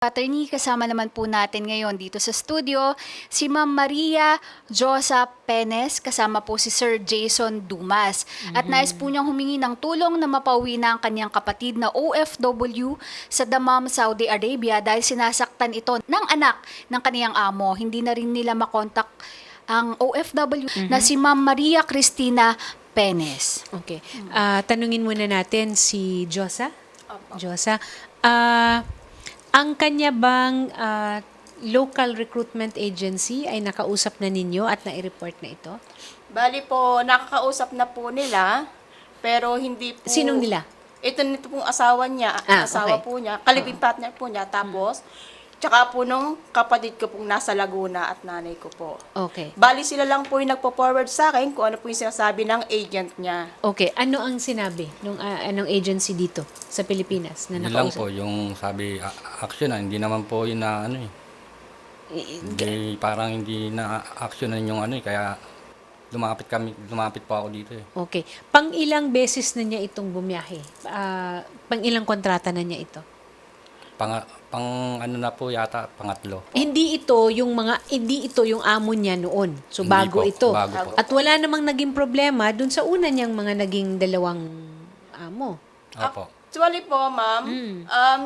Attorney, kasama naman po natin ngayon dito sa studio si Ma'am Maria Josa Penes, kasama po si Sir Jason Dumas. At nais po niyang humingi ng tulong na mapauwi na ang kanyang kapatid na OFW sa Dammam, Saudi Arabia dahil sinasaktan ito ng anak ng kaniyang amo. Hindi na rin nila makontak ang OFW na si Ma'am Maria Cristina Penes. Okay. Tanungin muna natin si Josa. Opo. Josa, ang kanya bang local recruitment agency ay nakausap na ninyo at nai-report na ito? Bali po, nakakausap na po nila, pero hindi po... Sinong nila? Nito pong asawa niya, okay. asawa po niya, kalibing partner po niya, tapos, tsaka po nung kapatid ko pong nasa Laguna at nanay ko po. Okay. Bali sila lang po yung nagpo-forward sa akin kung ano po yung sinasabi ng agent niya. Okay. Ano ang sinabi ng anong agency dito sa Pilipinas na Yun lang nakausap? po, yung sabi, action na, hindi naman po yun na ano eh. Hindi, parang hindi na actionan yung ano eh, kaya lumapit po ako dito eh. Okay. Pang ilang beses na niya itong bumiyahe? Pang ilang kontrata na niya ito? Pang ano na po yata, pangatlo. Hindi ito yung amo niya noon. So Hindi bago po, ito. bago po. At wala namang naging problema dun sa una niyang mga naging dalawang amo. Opo. Actually po, ma'am,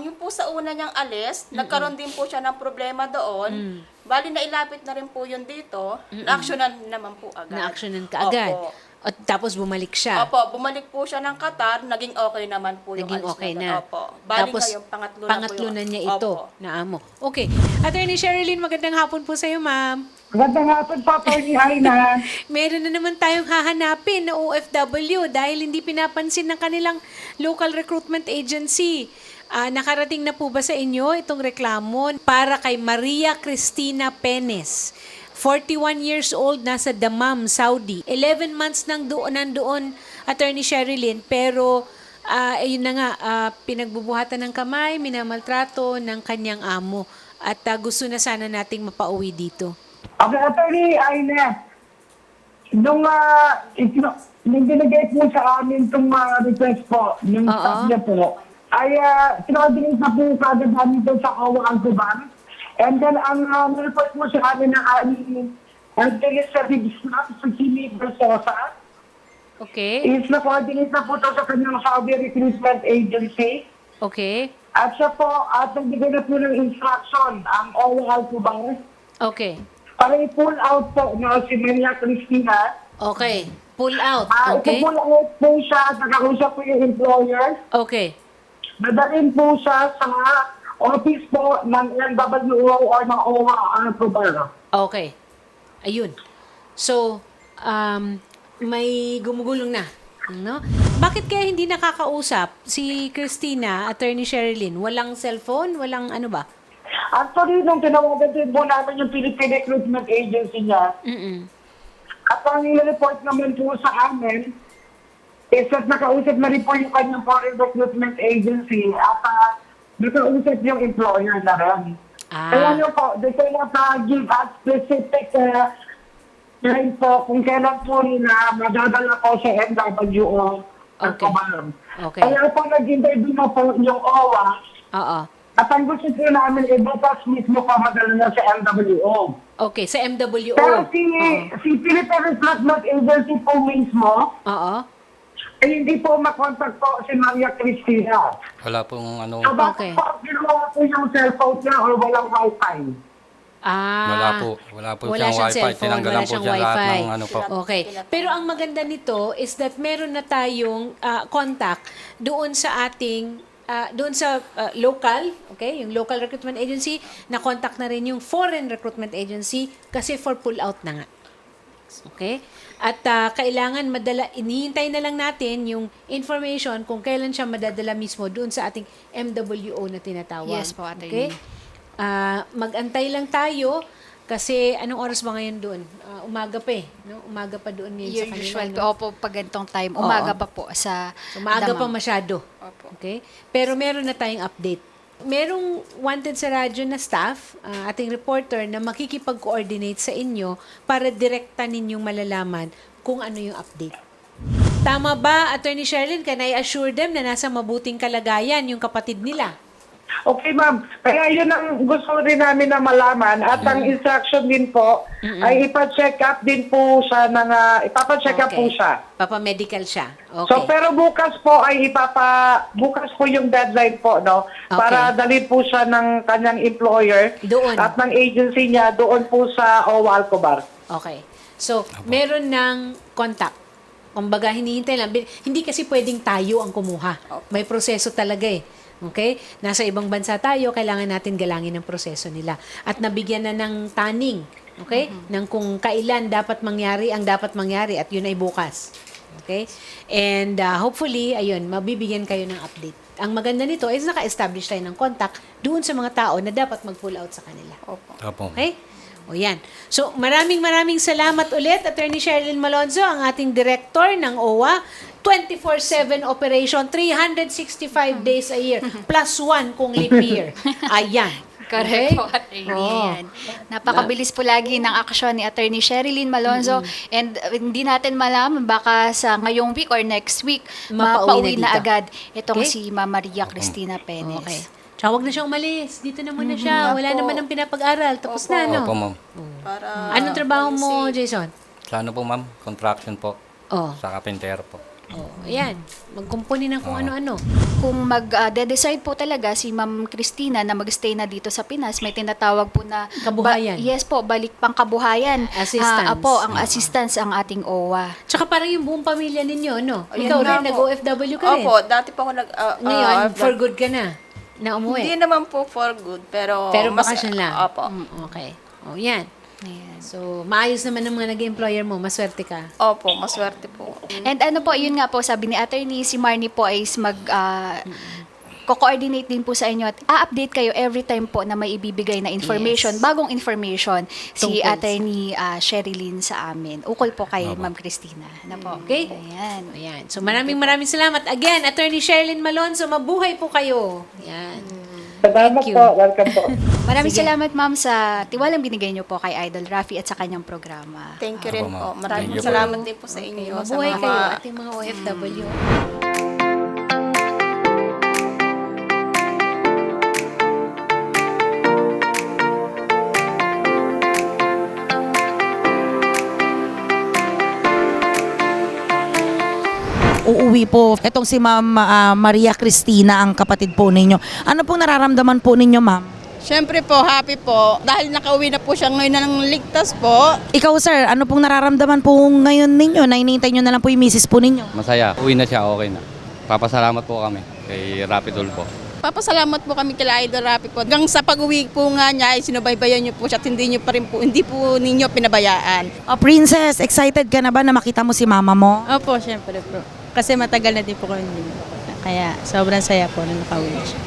yung po sa una niyang alis, nagkaroon din po siya ng problema doon. Bali, nailapit na rin po yun dito. Na-actionan naman po agad. Na-actionan ka agad. Opo. At tapos bumalik siya. Opo, bumalik po siya ng Qatar, naging okay naman po yung Naging alis okay doon. na. Opo. Bali Tapos, ngayon, pangatlo pangatlo na po na yung... niya ito Opo. na amo. Okay. Attorney Sherilyn, magandang hapon po sa iyo, ma'am. Magandang hapon po, Atty. Aina. Meron na naman tayong hahanapin na OFW dahil hindi pinapansin ng kanilang local recruitment agency. Nakarating na po ba sa inyo itong reklamo para kay Maria Cristina Penes? 41 years old, nasa Dammam, Saudi. 11 months nandoon, Attorney Sherilyn, pero ayun na nga, pinagbubuhatan ng kamay, minamaltrato ng kanyang amo. At gusto na sana nating mapauwi dito. Okay, Atty. Aina. Nung binigay po sa amin itong request po, yung staff niya po, ay sinakadinig na po kagad namin ito sa Kawa Alcoban. And then, ang report mo sa amin ng administrative staff sa Simi Bersosa Okay? is na-coordinate na po ito sa kanyang Saudi Recruitment Agency. Okay? At siya po, at nagbigay na po ng instruction ang Kawa Alcoban Okay. para i-pull out po na si Maria Cristina. Okay. Pull out. Okay? Ito-pull out po siya, nakakusap po yung employer. Okay. Nadalhin po siya sa office po ng NWO or ng OWA ang provider. Okay. Ayun. So, may gumugulong na. No? Bakit kaya hindi nakakausap si Christina, Attorney Sherilyn? Walang cellphone? Walang ano ba? Actually, nung tinawagan din po namin yung Philippine Recruitment Agency niya, at ang report naman po sa amin, is that nakausap na rin po yung kanyang foreign recruitment agency at nakausap yung employer na rin. Kaya nyo po, they cannot give us specific time po kung kailan po nila madadala po sa NWO. Okay. Okay. Kaya po nag-interview na po yung OWA Oo. at ang gusto po namin ibutas mismo po madala na sa NWO. Okay, sa MWO. Pero si Philippine Recruitment Agency po mismo, Oo. ay hindi po makontak po si Maria Cristina. Wala pong ano, So, Okay. bakit po ginawa po yung cellphone niya or walang wifi? wala po Wala siyang siyang wifi. cellphone, Tinanggalan wala po siyang siya lahat wifi. ng ano po. Okay. Pero ang maganda nito is that meron na tayong contact doon sa ating doon sa local, okay, yung local recruitment agency, na contact na rin yung foreign recruitment agency kasi for pull out na nga. Okay? At kailangan inihintay na lang natin yung information kung kailan siya madadala mismo doon sa ating MWO na tinatawag. Yes po, Atty. Okay? Mag-antay lang tayo kasi anong oras ba ngayon doon? Umaga pa eh. No? Umaga pa doon ngayon sa kanila. Usual, no? opo, pag ganitong time, umaga pa po sa So, maaga pa Dammam. masyado. Opo. Okay? Pero meron na tayong update. Merong wanted sa radyo na staff, ating reporter, na makikipag-coordinate sa inyo para direkta ninyong malalaman kung ano yung update. Tama ba, Attorney Sherilyn? Can I assure them na nasa mabuting kalagayan yung kapatid nila? Okay, ma'am. Kaya yun ang gusto rin namin na malaman at ang instruction din po ay ipa-check up din po siya ipapacheck up po siya. Papa-medical siya. Okay. So, pero bukas po ay bukas po yung deadline po, no? Okay. Para dalhin po siya ng kanyang employer Doon. at ng agency niya doon po sa OWA Alcobar. Okay. So, meron ng contact. Kumbaga, hinihintay lang. Hindi kasi pwedeng tayo ang kumuha. May proseso talaga eh. Okay? Nasa ibang bansa tayo, kailangan natin galangin ang proseso nila. At nabigyan na ng taning. Okay? Ng kung kailan dapat mangyari ang dapat mangyari at yun ay bukas. Okay? And hopefully, ayun, mabibigyan kayo ng update. Ang maganda nito is naka-establish tayo ng contact doon sa mga tao na dapat mag-pull out sa kanila. Opo. Okay? O yan. So, maraming salamat ulit, Attorney Sherilyn Malonzo, ang ating director ng OWA. 24/7 operation, 365 days a year, plus 1 kung leap year. Ayan. Correct Okay? po, Attorney. Oo. Yan. Napakabilis po lagi ng aksyon ni Attorney Sherilyn Malonzo. And hindi natin malaman, baka sa ngayong week or next week, Mapauwi mapauwi na na dito. agad itong Okay? si Ma'am Maria Cristina Penes. Okay. Tsaka huwag na siya umalis. Dito na muna siya. Wala naman ang pinapag-aral. Tapos na, no? Opo, ma'am. Para Anong trabaho mo, Jason? Sa ano po, ma'am? Contraction po. Oh. Sa carpenter po. Oh, ayan. Magkumpuni ng kung ano-ano. Kung mag-decide po talaga si Ma'am Cristina na mag-stay na dito sa Pinas, may tinatawag po na Kabuhayan. yes po, balik pang kabuhayan. Assistance. Apo, ang assistance ang ating OWA. Tsaka parang yung buong pamilya ninyo, no? Ayun Ikaw nga rin, po. nag-OFW ka rin. Opo, dati pa ako Ngayon, for good ka na umuwi. Hindi naman po for good, pero Bakasyon lang. Opo. Okay. O, yan. Ayan. So, maayos naman ang mga nag-employer mo. Maswerte ka. Opo, maswerte po. And ano po, yun nga po, sabi ni Attorney, si Marnie po ay ko-coordinate din po sa inyo at a-update kayo every time po na may ibibigay na information, Yes. bagong information si Tungkol Attorney Sherilyn sa amin. Ukol po kay Ma'am Cristina. Ano po? Okay? Ayan. Ayan. So, maraming salamat. Again, Attorney Sherilyn Malonzo, mabuhay po kayo. Ayan. Salamat Thank you. po. Welcome po. Maraming salamat, Ma'am, sa tiwalang binigay niyo po kay Idol Rafi at sa kanyang programa. Thank you rin Opo, po. ma'am. Maraming Thank you po. salamat din po sa inyo. Sa Mabuhay mga kayo, ating mga OFW. Uuwi po itong si Ma'am Maria Cristina, ang kapatid po ninyo. Ano pong nararamdaman po ninyo, ma'am? Siyempre po, happy po. Dahil nakauwi na po siya ngayon ng ligtas po. Ikaw, sir, ano pong nararamdaman po ngayon ninyo? Na inintay nyo na lang po yung misis po ninyo? Masaya. Uwi na siya, okay na. Papasalamat po kami kay Rapidol po. Papasalamat po kami kay Idol Rapi po. Hanggang sa pag-uwi po nga niya, ay sinubaybayan niyo po siya at hindi po ninyo pinabayaan. Oh, Princess, excited ka na ba na makita mo si mama mo? Opo, syempre po. Kasi matagal na din po kami hindi nakakita. Kaya sobrang saya po na nakauwi na siya.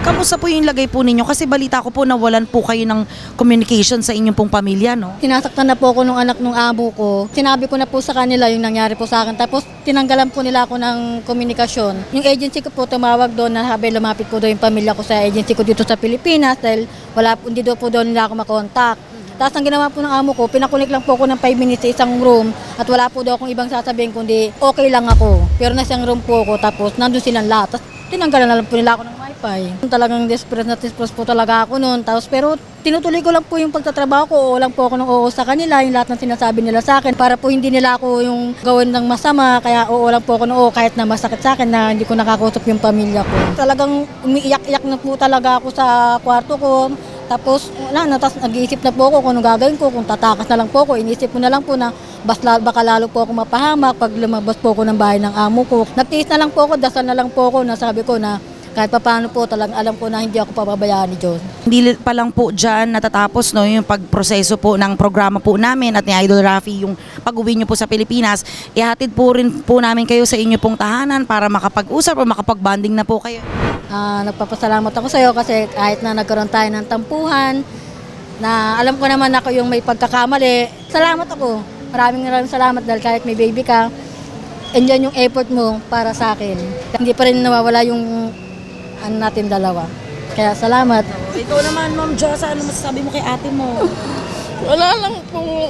Kamusta po yung lagay po ninyo? Kasi balita ko po nawalan po kayo ng communication sa inyong pong pamilya, no? Tinasaktan na po ako nung anak nung amo ko. Sinabi ko na po sa kanila yung nangyari po sa akin. Tapos tinanggalan po nila ako ng komunikasyon. Yung agency ko po tumawag doon na sabi lumapit po doon yung pamilya ko sa agency ko dito sa Pilipinas dahil hindi daw po doon nila ako makontak. Tapos ang ginawa po ng amo ko, pinakunik lang po ako ng 5 minutes sa isang room at wala po daw akong ibang sasabihin kundi okay lang ako. Pero nasa isang room po ako tapos nandun silang lahat. Tapos tinanggalan na lang po nila ako ng wifi. Talagang desperate na desperate po talaga ako noon. Tapos pero tinutuloy ko lang po yung pagtatrabaho ko. Oo lang po ako ng oo sa kanila, yung lahat ng sinasabi nila sa akin. Para po hindi nila ako yung gawin ng masama. Kaya oo lang po ako ng oo kahit na masakit sa akin na hindi ko nakakausap yung pamilya ko. Talagang umiiyak-iyak na po talaga ako sa kwarto ko. Tapos wala na, tapos nag-iisip na po ako kung ano gagawin ko, kung tatakas na lang po ako. Inisip ko na lang po na baka lalo po ako mapahamak pag lumabas po ako ng bahay ng amo ko. Nagtiis na lang po ako, dasal na lang po ako na sabi ko na kahit papaano po talagang alam ko na hindi ako pababayaan ni Diyos. Hindi pa lang po dyan natatapos, no, yung pagproseso po ng programa po namin at ni Idol Rafi, yung pag-uwi nyo po sa Pilipinas. Ihatid po rin po namin kayo sa inyo pong tahanan para makapag-usap o makapag-bonding na po kayo. Nagpapasalamat ako sa iyo kasi kahit na nagkaroon tayo ng tampuhan, na alam ko naman ako yung may pagkakamali, salamat ako. Maraming salamat dahil kahit may baby ka, andyan yung effort mo para sa akin. Hindi pa rin nawawala yung natin dalawa. Kaya salamat. Ikaw naman, Ma'am Josa, ano masasabi mo kay ate mo? Wala lang po.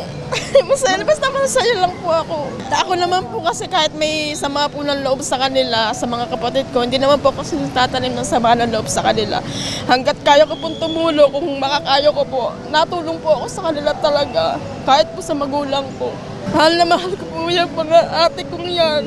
Basta masaya lang po ako. Ako naman po kasi kahit may sama po ng loob sa kanila, sa mga kapatid ko, hindi naman po kasi tatanim ng sama ng loob sa kanila. Hanggat kaya ko pong tumulong, kung makakaya ko po, natulong po ako sa kanila talaga. Kahit po sa magulang ko. Mahal na mahal ko po yung mga ate kong yan.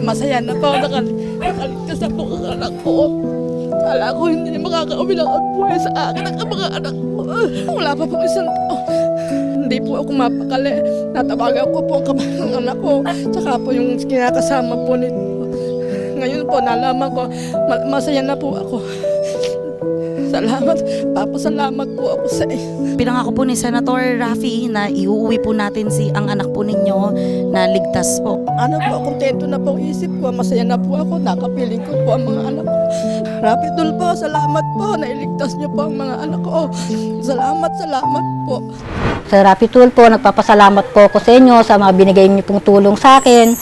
Masaya na po, nakaligtas na po ang anak ko. Kala ko hindi makakauwi ng ang buhay sa akin ang mga anak ko. Wala pa po isang taon. Hindi po ako mapakali. Natabagan ko po ang kamay ng anak ko. Tsaka po yung kinakasama po nito. Ngayon po, nalaman ko, masaya na po ako. Salamat. Papasalamat po ako sa iyo. Pinangako po ni Senator Raffy na iuuwi po natin ang anak po ninyo na ligtas po. Ano po, kontento na po ang isip ko. Masaya na po ako. Nakapiling ko po ang mga anak ko. Rapidul po, salamat po. Nailigtas niyo po ang mga anak ko. Salamat po. Sa Rapid Tool po, nagpapasalamat po ako sa inyo sa mga binigay niyo pong tulong sa akin.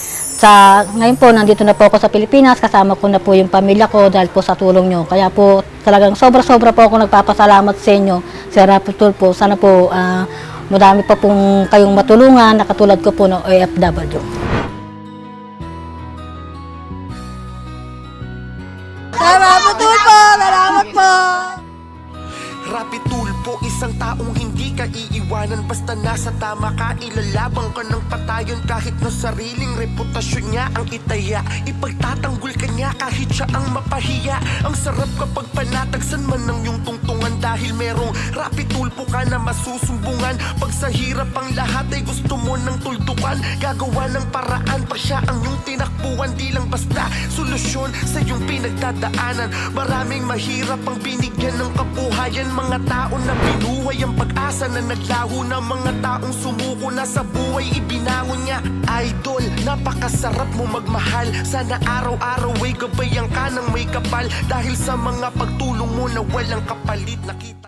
Ngayon po, nandito na po ako sa Pilipinas, kasama ko na po yung pamilya ko dahil po sa tulong nyo. Kaya po, talagang sobra-sobra po ako nagpapasalamat sa inyo. Sa Rapid Tool po, sana po madami pa pong kayong matulungan na katulad ko po ng OFW. Rapid Tool po! Salamat po! Rapid Tulpo, isang taong hindi ka iiwanan. Basta nasa tama ka, ilalabang ka ng patayon. Kahit na sariling reputasyon niya ang itaya, ipagtatanggol ka niya kahit siya ang mapahiya. Ang sarap kapag panatagsan man ng iyong tungtungan, dahil merong Rapid Tulpo ka na masusumbungan. Pag sa hirap ang lahat ay gusto mo ng tuldukan, gagawa ng paraan pa siya ang iyong tinakbuhan. Di lang basta solusyon sa iyong pinagdadaanan. Maraming mahirap ang binigyan ng kabuhayan, mga tao na binuhay ang pag-asa na naglaho na, mga taong sumuko na sa buhay ibinangon niya. Idol, napakasarap mo magmahal. Sana araw-araw ay gabayan ka ng may kapal, dahil sa mga pagtulong mo na walang kapalit nakita.